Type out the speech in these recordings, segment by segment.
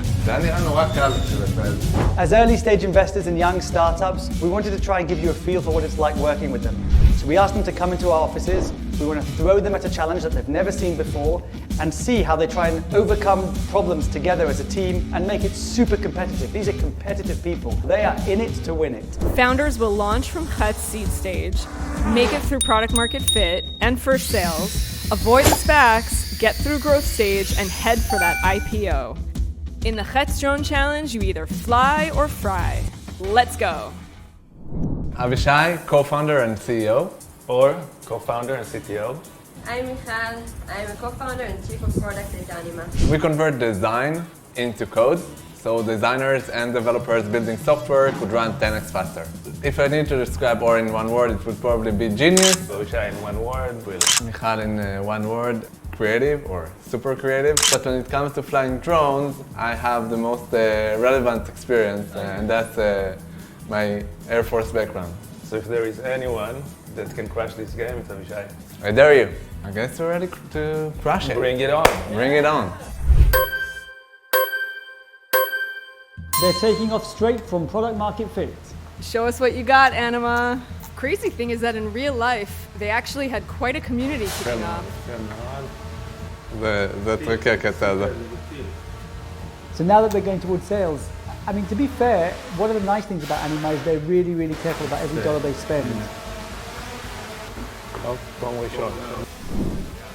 זה נראה נורא קל בשבילכם. As early stage investors in young startups, we wanted to try and give you a feel for what it's like working with them. So we asked them to come into our offices. We want to throw them at a challenge that they've never seen before and see how they try and overcome problems together as a team and make it super competitive. These are competitive people. They are in it to win it. Founders will launch from Hetz seed stage, make it through product market fit and first sales, avoid SPACs, get through growth stage, and head for that IPO. In the Hetz Drone Challenge, you either fly or fry. Let's go. Avishay, co-founder and CEO. Or co-founder and CTO. I'm Michal. I'm a co-founder and chief of product at Anima. We convert design into code, so designers and developers building software could run 10x faster. If I need to describe Or in one word, it would probably be genius. Avishay in one word, brilliant. Michal in one word, creative or super creative. But when it comes to flying drones, I have the most relevant experience, and that's my Air Force background. So if there is anyone that can crush this game, it's Avishay. I dare you. I guess we're ready to crush it. Bring it on. Bring it on. They're taking off straight from product market fit. Show us what you got, Anima. Crazy thing is that in real life, they actually had quite a community kicking off. זה טריקי הקטע הזה. So now that they're going towards sales, I mean, to be fair, one of the nice things about Anima is they're really, really careful about every dollar they spend. Long way short. Mm.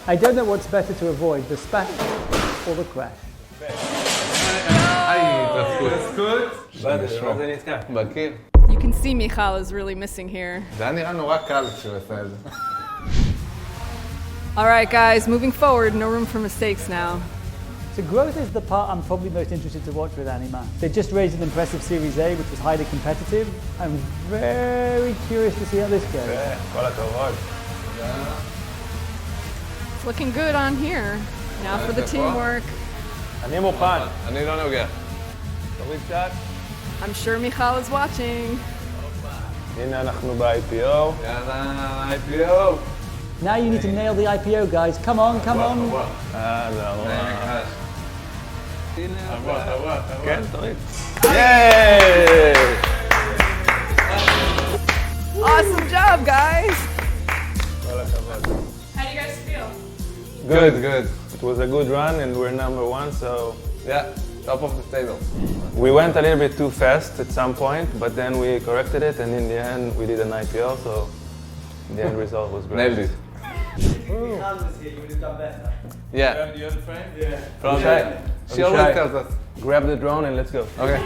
I don't know what's better to avoid, the SPAC or the crash. בקיר. You can see Michal is really missing here. זה היה נראה נורא קל כשהוא עשה את זה. All right, guys, moving forward, no room for mistakes now. So growth is the part I'm probably most interested to watch with Anima. They just raised an impressive Series A, which was highly competitive. I'm very curious to see how this goes. כל הכבוד. It's looking good on here. Now for the teamwork. אני מוכן. אני לא נוגע. תוריד קצת. I'm sure Michal is watching. הנה אנחנו ב-IPO. יאללה, IPO. Now you need to nail the IPO, guys. Come on, come on. זה נורא. כן, תוריד. Awesome job, guys. כל הכבוד. How do you guys feel? Good, good. It was a good run and we're number one, so Yeah, top of the table. we went a little bit too fast at some point, but then we corrected it and in the end we did an IPO, so the end result was great. Nailed it. Michal was here, you would have done better. Yeah. You have a friend? From Avishay. She always Avishay. tells us. Grab the drone and let's go. Okay.